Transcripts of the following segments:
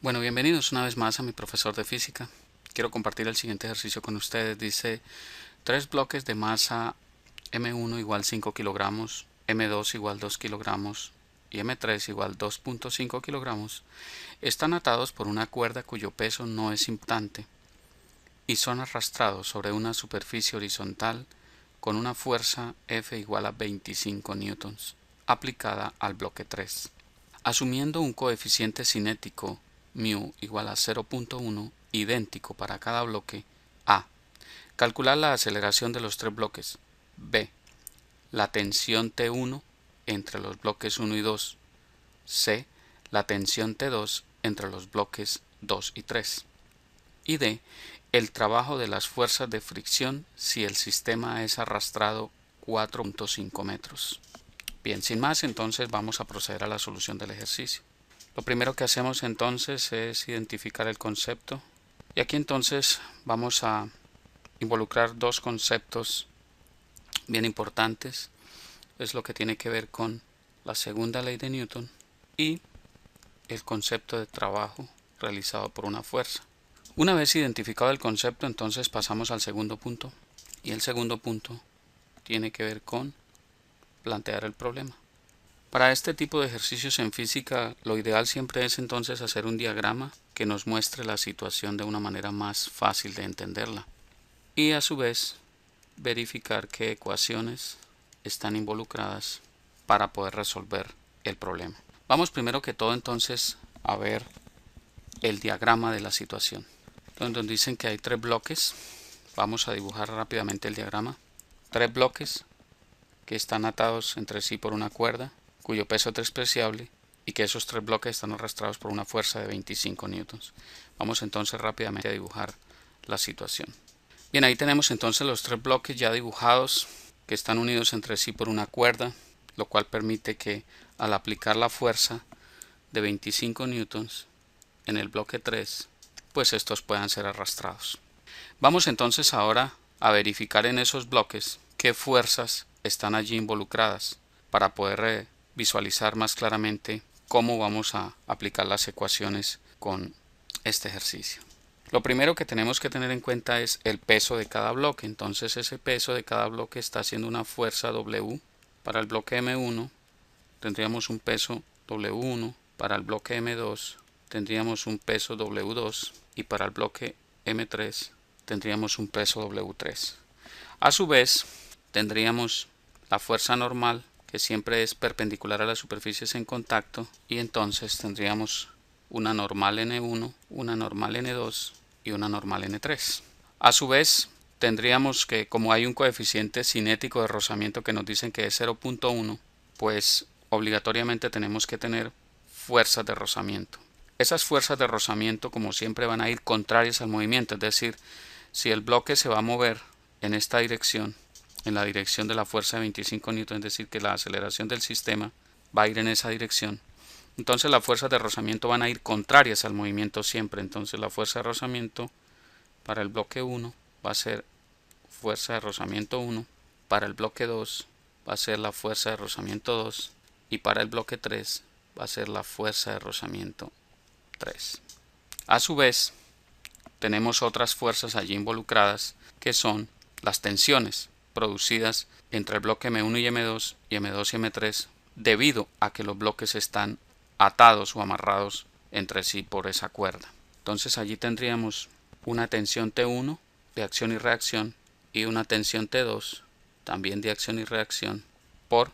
Bueno, bienvenidos una vez más a mi profesor de física. Quiero compartir el siguiente ejercicio con ustedes. Dice, tres bloques de masa M1 igual 5 kilogramos, M2 igual 2 kilogramos y M3 igual 2.5 kilogramos están atados por una cuerda cuyo peso no es importante y son arrastrados sobre una superficie horizontal con una fuerza F igual a 25 newtons aplicada al bloque 3. Asumiendo un coeficiente cinético μ igual a 0.1 idéntico para cada bloque, A. Calcular la aceleración de los tres bloques. B. La tensión T1 entre los bloques 1 y 2. C. La tensión T2 entre los bloques 2 y 3. Y D. El trabajo de las fuerzas de fricción si el sistema es arrastrado 4.5 metros. Bien, sin más, entonces vamos a proceder a la solución del ejercicio. Lo primero que hacemos entonces es identificar el concepto. Y aquí entonces vamos a involucrar dos conceptos bien importantes. Es lo que tiene que ver con la segunda ley de Newton y el concepto de trabajo realizado por una fuerza. Una vez identificado el concepto, entonces pasamos al segundo punto. Y el segundo punto tiene que ver con plantear el problema. Para este tipo de ejercicios en física, lo ideal siempre es entonces hacer un diagrama que nos muestre la situación de una manera más fácil de entenderla. Y a su vez, verificar qué ecuaciones están involucradas para poder resolver el problema. Vamos primero que todo entonces a ver el diagrama de la situación. Donde dicen que hay tres bloques. Vamos a dibujar rápidamente el diagrama. Tres bloques que están atados entre sí por una cuerda, cuyo peso es despreciable, y que esos tres bloques están arrastrados por una fuerza de 25 newtons. Vamos entonces rápidamente a dibujar la situación. Bien, ahí tenemos entonces los tres bloques ya dibujados, que están unidos entre sí por una cuerda, lo cual permite que al aplicar la fuerza de 25 newtons en el bloque 3, pues estos puedan ser arrastrados. Vamos entonces ahora a verificar en esos bloques qué fuerzas están allí involucradas para poder visualizar más claramente cómo vamos a aplicar las ecuaciones con este ejercicio. Lo primero que tenemos que tener en cuenta es el peso de cada bloque. Entonces ese peso de cada bloque está haciendo una fuerza W. Para el bloque M1 tendríamos un peso W1, para el bloque M2 tendríamos un peso W2 y para el bloque M3 tendríamos un peso W3. A su vez, tendríamos la fuerza normal, que siempre es perpendicular a las superficies en contacto, y entonces tendríamos una normal N1, una normal N2 y una normal N3. A su vez, tendríamos que, como hay un coeficiente cinético de rozamiento que nos dicen que es 0.1, pues obligatoriamente tenemos que tener fuerzas de rozamiento. Esas fuerzas de rozamiento, como siempre, van a ir contrarias al movimiento, es decir, si el bloque se va a mover en esta dirección, en la dirección de la fuerza de 25 newton, es decir, que la aceleración del sistema va a ir en esa dirección, entonces las fuerzas de rozamiento van a ir contrarias al movimiento siempre. Entonces la fuerza de rozamiento para el bloque 1 va a ser fuerza de rozamiento 1, para el bloque 2 va a ser la fuerza de rozamiento 2 y para el bloque 3 va a ser la fuerza de rozamiento 3. A su vez, tenemos otras fuerzas allí involucradas que son las tensiones producidas entre el bloque M1 y M2 y M2 y M3 debido a que los bloques están atados o amarrados entre sí por esa cuerda. Entonces allí tendríamos una tensión T1 de acción y reacción y una tensión T2 también de acción y reacción por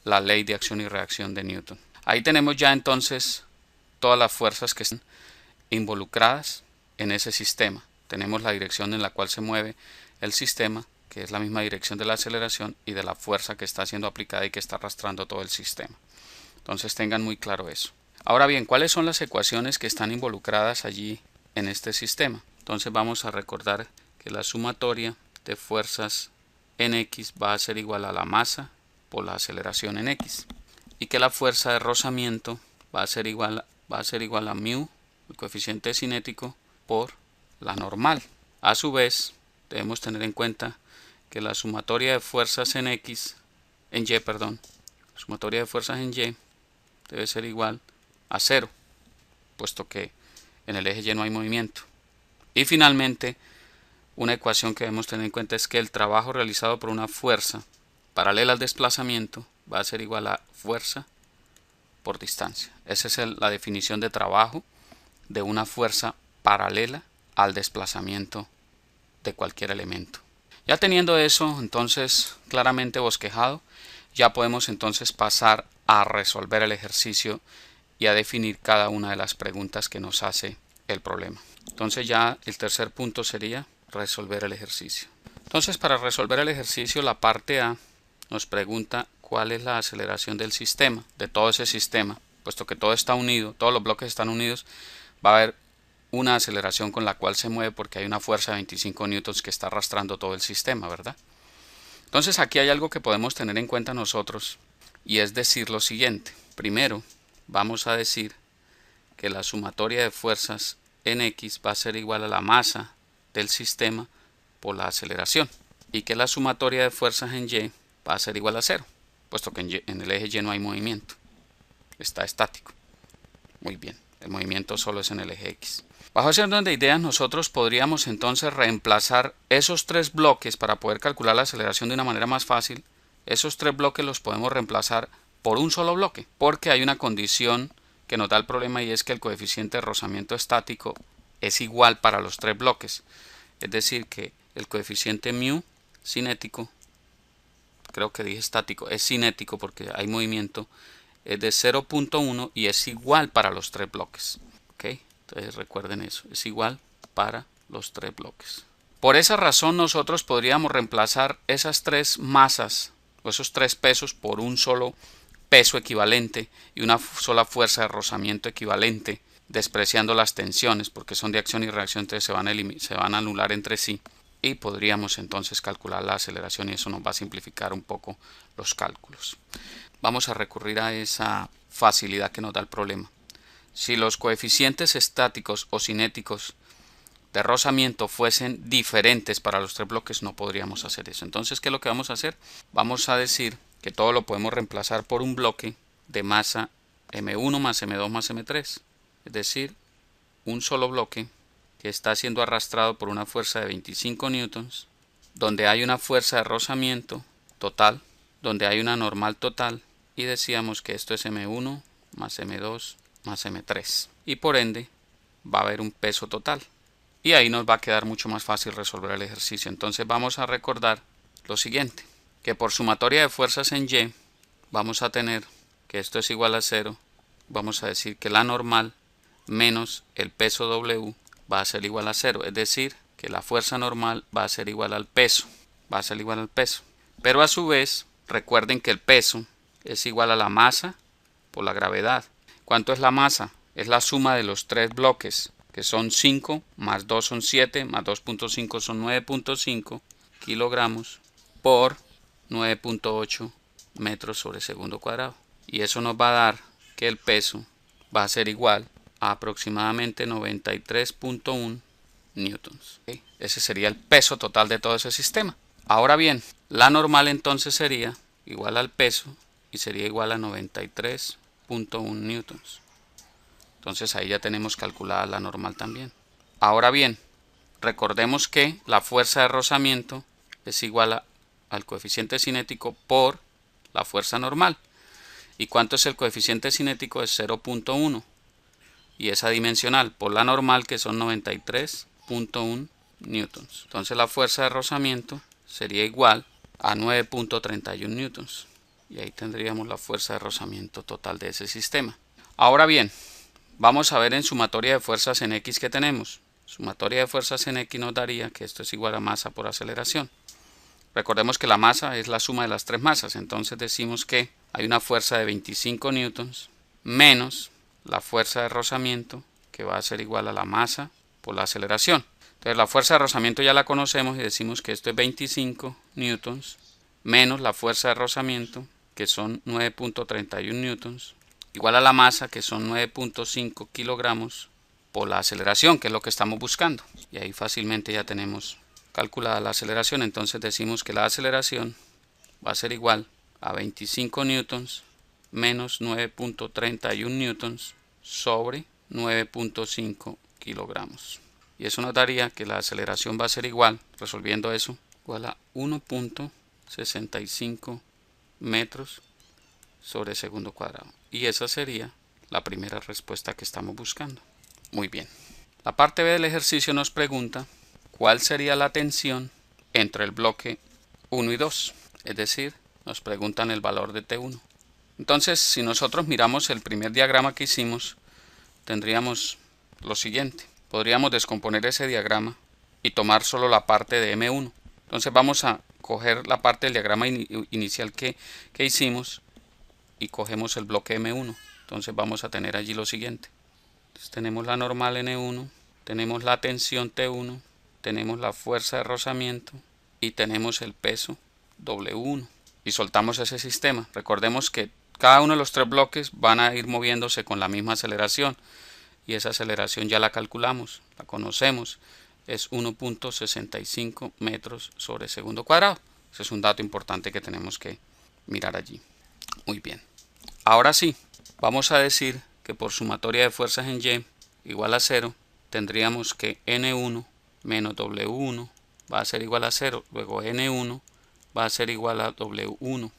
la ley de acción y reacción de Newton. Ahí tenemos ya entonces todas las fuerzas que están involucradas en ese sistema. Tenemos la dirección en la cual se mueve el sistema, que es la misma dirección de la aceleración y de la fuerza que está siendo aplicada y que está arrastrando todo el sistema. Entonces tengan muy claro eso. Ahora bien, ¿cuáles son las ecuaciones que están involucradas allí en este sistema? Entonces vamos a recordar que la sumatoria de fuerzas en X va a ser igual a la masa por la aceleración en X y que la fuerza de rozamiento va a ser igual a μ, el coeficiente cinético, por la normal. A su vez, debemos tener en cuenta que la sumatoria de fuerzas en sumatoria de fuerzas en Y debe ser igual a 0, puesto que En el eje Y no hay movimiento. Y finalmente, una ecuación que debemos tener en cuenta es que el trabajo realizado por una fuerza paralela al desplazamiento va a ser igual a fuerza por distancia. Esa es la definición de trabajo de una fuerza paralela al desplazamiento de cualquier elemento. Ya teniendo eso entonces claramente bosquejado, ya podemos entonces pasar a resolver el ejercicio y a definir cada una de las preguntas que nos hace el problema. Entonces ya el tercer punto sería resolver el ejercicio. Entonces, para resolver el ejercicio, la parte A nos pregunta cuál es la aceleración del sistema, de todo ese sistema. Puesto que todo está unido, todos los bloques están unidos, va a haber una aceleración con la cual se mueve porque hay una fuerza de 25 newtons que está arrastrando todo el sistema, ¿verdad? Entonces aquí hay algo que podemos tener en cuenta nosotros, y es decir lo siguiente. Primero, vamos a decir que la sumatoria de fuerzas en X va a ser igual a la masa del sistema por la aceleración, y que la sumatoria de fuerzas en Y va a ser igual a 0, puesto que en el eje Y no hay movimiento, está estático. Muy bien, el movimiento solo es en el eje X. Bajo ese orden de ideas, nosotros podríamos entonces reemplazar esos tres bloques para poder calcular la aceleración de una manera más fácil. Esos tres bloques los podemos reemplazar por un solo bloque, porque hay una condición que nos da el problema, y es que el coeficiente de rozamiento estático es igual para los tres bloques. Es decir, que el coeficiente mu cinético, creo que dije estático, es cinético porque hay movimiento, es de 0.1 y es igual para los tres bloques. ¿Okay? Entonces recuerden eso, es igual para los tres bloques. Por esa razón nosotros podríamos reemplazar esas tres masas o esos tres pesos por un solo peso equivalente y una sola fuerza de rozamiento equivalente, despreciando las tensiones porque son de acción y reacción, entonces se van a anular entre sí, y podríamos entonces calcular la aceleración, y eso nos va a simplificar un poco los cálculos. Vamos a recurrir a esa facilidad que nos da el problema. Si los coeficientes estáticos o cinéticos de rozamiento fuesen diferentes para los tres bloques, no podríamos hacer eso. Entonces, ¿qué es lo que vamos a hacer? Vamos a decir que todo lo podemos reemplazar por un bloque de masa M1 más M2 más M3. Es decir, un solo bloque que está siendo arrastrado por una fuerza de 25 newtons, donde hay una fuerza de rozamiento total, donde hay una normal total, y decíamos que esto es M1 más M2 más M3. Y por ende va a haber un peso total. Y ahí nos va a quedar mucho más fácil resolver el ejercicio. Entonces vamos a recordar lo siguiente, que por sumatoria de fuerzas en Y vamos a tener que esto es igual a 0. Vamos a decir que la normal menos el peso W va a ser igual a 0. Es decir, que la fuerza normal va a ser igual al peso. Va a ser igual al peso. Pero a su vez, recuerden que el peso es igual a la masa por la gravedad. ¿Cuánto es la masa? Es la suma de los tres bloques, que son 5, más 2 son 7, más 2.5 son 9.5 kilogramos por 9.8 metros sobre segundo cuadrado. Y eso nos va a dar que el peso va a ser igual a aproximadamente 93.1 newtons. ¿Okay? Ese sería el peso total de todo ese sistema. Ahora bien, la normal entonces sería igual al peso y sería igual a 93.1 newtons. Entonces ahí ya tenemos calculada la normal también. Ahora bien, recordemos que la fuerza de rozamiento es igual al coeficiente cinético por la fuerza normal. ¿Y cuánto es el coeficiente cinético? Es 0.1. Y es adimensional por la normal, que son 93.1 newtons. Entonces la fuerza de rozamiento sería igual a 9.31 newtons. Y ahí tendríamos la fuerza de rozamiento total de ese sistema. Ahora bien, vamos a ver en sumatoria de fuerzas en X que tenemos. Sumatoria de fuerzas en X nos daría que esto es igual a masa por aceleración. Recordemos que la masa es la suma de las tres masas. Entonces decimos que hay una fuerza de 25 newtons menos la fuerza de rozamiento, que va a ser igual a la masa por la aceleración. Entonces la fuerza de rozamiento ya la conocemos y decimos que esto es 25 newtons menos la fuerza de rozamiento, que son 9.31 newtons, igual a la masa, que son 9.5 kilogramos por la aceleración, que es lo que estamos buscando. Y ahí fácilmente ya tenemos calculada la aceleración. Entonces decimos que la aceleración va a ser igual a 25 newtons menos 9.31 newtons sobre 9.5 kilogramos. Y eso nos daría que la aceleración va a ser igual, resolviendo eso, igual a 1.65 metros sobre segundo cuadrado. Y esa sería la primera respuesta que estamos buscando. Muy bien. La parte B del ejercicio nos pregunta cuál sería la tensión entre el bloque 1 y 2. Es decir, nos preguntan el valor de T1. Entonces, si nosotros miramos el primer diagrama que hicimos, tendríamos lo siguiente. Podríamos descomponer ese diagrama y tomar solo la parte de M1. Entonces vamos a coger la parte del diagrama inicial que hicimos y cogemos el bloque M1. Entonces vamos a tener allí lo siguiente. Entonces tenemos la normal N1, tenemos la tensión T1, tenemos la fuerza de rozamiento y tenemos el peso W1. Y soltamos ese sistema. Recordemos que cada uno de los tres bloques van a ir moviéndose con la misma aceleración. Y esa aceleración ya la calculamos, la conocemos. Es 1.65 metros sobre segundo cuadrado. Ese es un dato importante que tenemos que mirar allí. Muy bien. Ahora sí, vamos a decir que por sumatoria de fuerzas en Y igual a 0, tendríamos que N1 menos W1 va a ser igual a 0. Luego N1 va a ser igual a W1.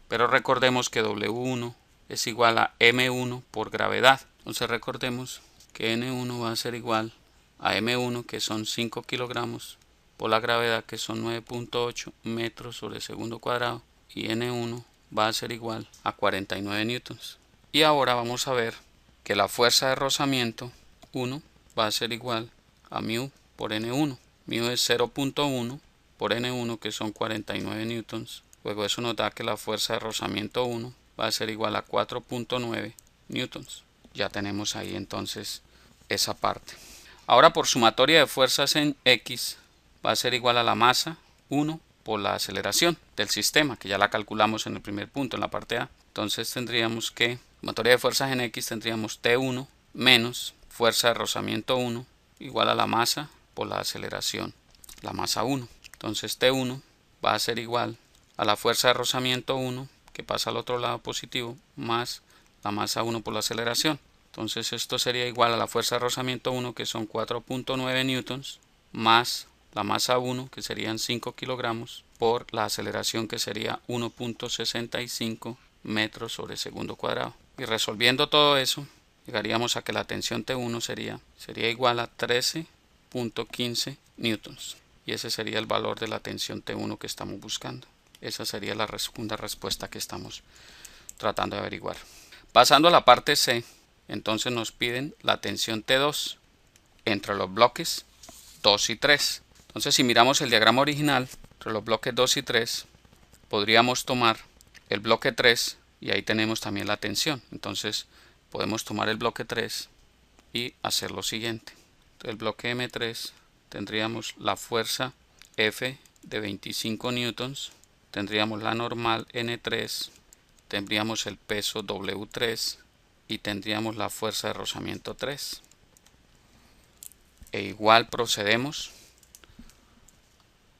Pero recordemos que W1 es igual a M1 por gravedad. Entonces recordemos que N1 va a ser igual a M1, que son 5 kilogramos, por la gravedad, que son 9.8 metros sobre segundo cuadrado, y N1 va a ser igual a 49 newtons. Y ahora vamos a ver que la fuerza de rozamiento 1 va a ser igual a μ por N1. μ es 0.1 por N1, que son 49 newtons. Luego eso nos da que la fuerza de rozamiento 1 va a ser igual a 4.9 newtons. Ya tenemos ahí entonces esa parte. Ahora por sumatoria de fuerzas en X va a ser igual a la masa 1 por la aceleración del sistema, que ya la calculamos en el primer punto, en la parte A. Entonces tendríamos que, sumatoria de fuerzas en X, tendríamos T1 menos fuerza de rozamiento 1 igual a la masa por la aceleración, la masa 1. Entonces T1 va a ser igual a la fuerza de rozamiento 1, que pasa al otro lado positivo, más la masa 1 por la aceleración. Entonces esto sería igual a la fuerza de rozamiento 1, que son 4.9 newtons, más la masa 1, que serían 5 kilogramos, por la aceleración, que sería 1.65 metros sobre segundo cuadrado. Y resolviendo todo eso, llegaríamos a que la tensión T1 sería igual a 13.15 newtons. Y ese sería el valor de la tensión T1 que estamos buscando. Esa sería la segunda respuesta que estamos tratando de averiguar. Pasando a la parte C, entonces nos piden la tensión T2 entre los bloques 2 y 3. Entonces, si miramos el diagrama original entre los bloques 2 y 3, podríamos tomar el bloque 3 y ahí tenemos también la tensión. Entonces, podemos tomar el bloque 3 y hacer lo siguiente. El bloque M3 tendríamos la fuerza F de 25 newtons, tendríamos la normal N3, tendríamos el peso W3 y tendríamos la fuerza de rozamiento 3. E igual procedemos,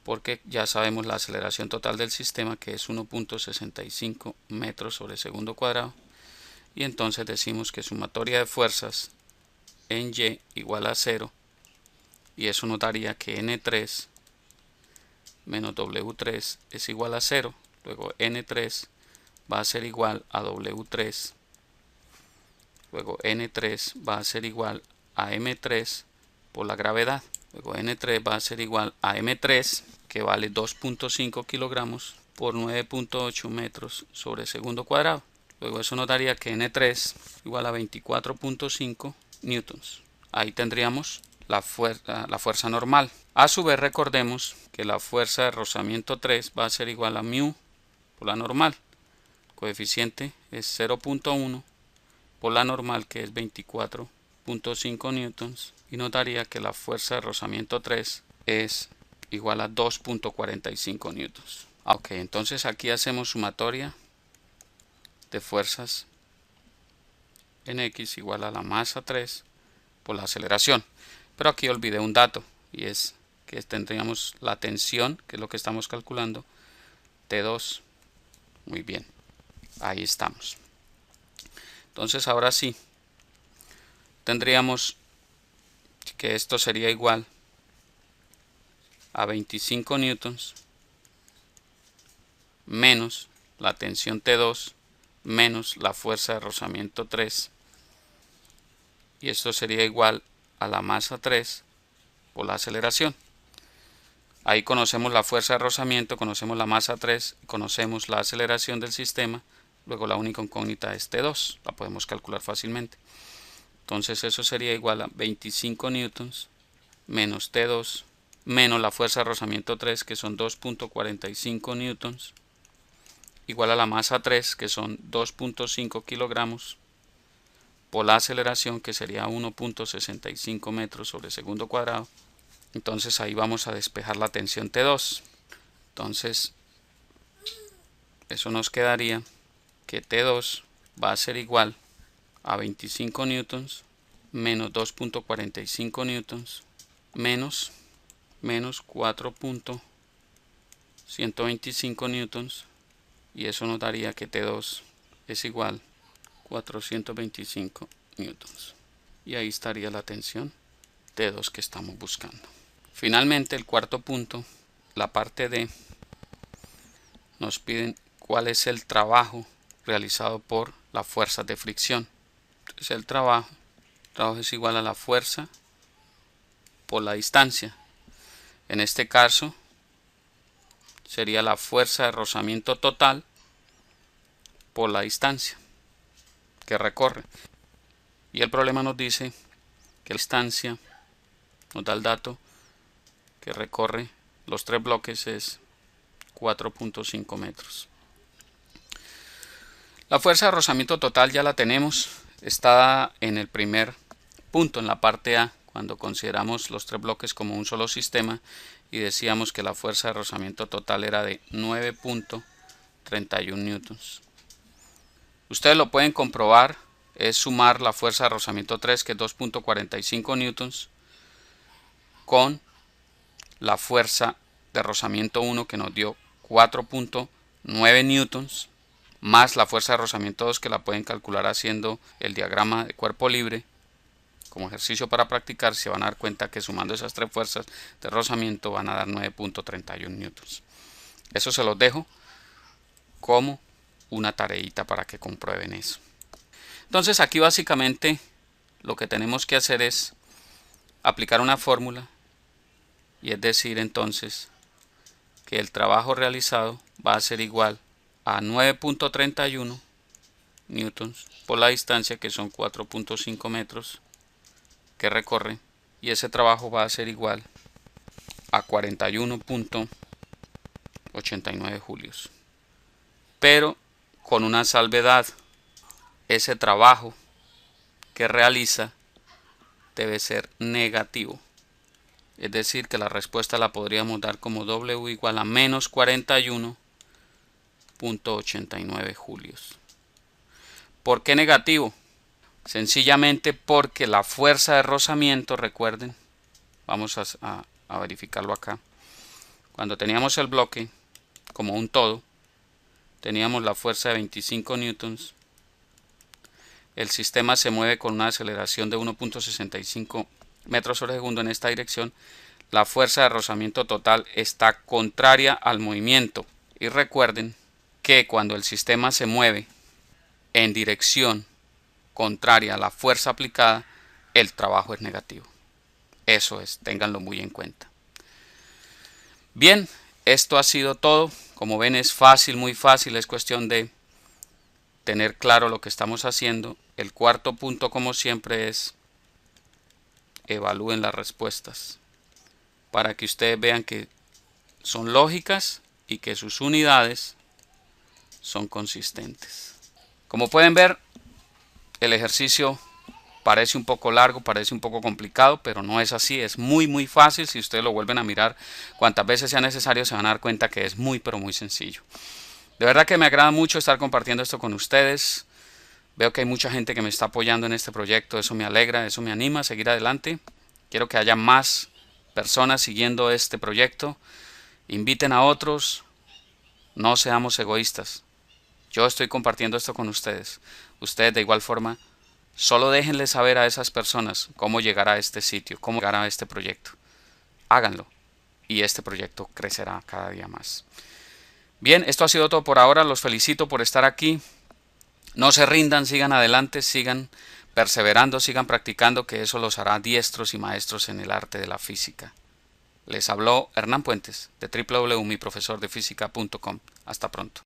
porque ya sabemos la aceleración total del sistema, que es 1.65 metros sobre segundo cuadrado, y entonces decimos que sumatoria de fuerzas en Y igual a 0, y eso nos daría que N3 menos W3 es igual a 0. Luego N3 va a ser igual a W3, luego N3 va a ser igual a M3 por la gravedad, luego N3 va a ser igual a M3, que vale 2.5 kilogramos por 9.8 metros sobre segundo cuadrado. Luego eso nos daría que N3 igual a 24.5 newtons. Ahí tendríamos la fuerza normal. A su vez, recordemos que la fuerza de rozamiento 3 va a ser igual a μ por la normal. El coeficiente es 0.1 por la normal, que es 24.5 newtons, y nos daría que la fuerza de rozamiento 3 es igual a 2.45 newtons. Ok, entonces aquí hacemos sumatoria de fuerzas en X igual a la masa 3 por la aceleración. Pero aquí olvidé un dato, y es que tendríamos la tensión, que es lo que estamos calculando, T2. Muy bien, ahí estamos. Entonces ahora sí, tendríamos que esto sería igual a 25 newtons menos la tensión T2 menos la fuerza de rozamiento 3, y esto sería igual a la masa 3 por la aceleración. Ahí conocemos la fuerza de rozamiento, conocemos la masa 3, conocemos la aceleración del sistema. Luego la única incógnita es T2, la podemos calcular fácilmente. Entonces eso sería igual a 25 newtons menos T2 menos la fuerza de rozamiento 3, que son 2.45 newtons, igual a la masa 3, que son 2.5 kilogramos, por la aceleración, que sería 1.65 metros sobre segundo cuadrado. Entonces ahí vamos a despejar la tensión T2. Entonces eso nos quedaría que T2 va a ser igual a 25 newtons menos 2.45 newtons menos 4.125 newtons, y eso nos daría que T2 es igual a 425 newtons, y ahí estaría la tensión T2 que estamos buscando. Finalmente, el cuarto punto, la parte D, nos piden cuál es el trabajo realizado por las fuerzas de fricción. Entonces el trabajo es igual a la fuerza por la distancia. En este caso sería la fuerza de rozamiento total por la distancia que recorre. Y el problema nos dice que la distancia, nos da el dato que recorre los tres bloques, es 4.5 metros. La fuerza de rozamiento total ya la tenemos, está en el primer punto, en la parte A, cuando consideramos los tres bloques como un solo sistema y decíamos que la fuerza de rozamiento total era de 9.31 newtons. Ustedes lo pueden comprobar, es sumar la fuerza de rozamiento 3, que es 2.45 newtons, con la fuerza de rozamiento 1, que nos dio 4.9 newtons, más la fuerza de rozamiento 2, que la pueden calcular haciendo el diagrama de cuerpo libre como ejercicio para practicar. Se van a dar cuenta que sumando esas tres fuerzas de rozamiento van a dar 9.31 newtons. Eso se los dejo como una tareita para que comprueben eso. Entonces aquí básicamente lo que tenemos que hacer es aplicar una fórmula, y es decir entonces que el trabajo realizado va a ser igual a 9.31 newtons por la distancia, que son 4.5 metros que recorre, y ese trabajo va a ser igual a 41.89 julios. Pero con una salvedad: ese trabajo que realiza debe ser negativo, es decir que la respuesta la podríamos dar como W igual a menos 41.89 julios. ¿Por qué negativo? Sencillamente porque la fuerza de rozamiento, recuerden, vamos a verificarlo acá. Cuando teníamos el bloque como un todo, teníamos la fuerza de 25 newtons. El sistema se mueve con una aceleración de 1.65 metros sobre segundo en esta dirección. La fuerza de rozamiento total está contraria al movimiento. Y recuerden que cuando el sistema se mueve en dirección contraria a la fuerza aplicada, el trabajo es negativo. Eso es, ténganlo muy en cuenta. Bien, esto ha sido todo. Como ven, es fácil, muy fácil, es cuestión de tener claro lo que estamos haciendo. El cuarto punto, como siempre, es evalúen las respuestas para que ustedes vean que son lógicas y que sus unidades son consistentes. Como pueden ver, el ejercicio parece un poco largo, parece un poco complicado, pero no es así, es muy fácil. Si ustedes lo vuelven a mirar cuantas veces sea necesario, se van a dar cuenta que es muy pero muy sencillo. De verdad que me agrada mucho estar compartiendo esto con ustedes. Veo que hay mucha gente que me está apoyando en este proyecto, eso me alegra, eso me anima a seguir adelante. Quiero que haya más personas siguiendo este proyecto. Inviten a otros, no seamos egoístas. Yo estoy compartiendo esto con ustedes. Ustedes de igual forma Solo déjenle saber a esas personas cómo llegar a este sitio, cómo llegar a este proyecto. Háganlo y este proyecto crecerá cada día más. Bien, esto ha sido todo por ahora. Los felicito por estar aquí. No se rindan, sigan adelante, sigan perseverando, sigan practicando, que eso los hará diestros y maestros en el arte de la física. Les habló Hernán Puentes de www.miprofesordefísica.com. Hasta pronto.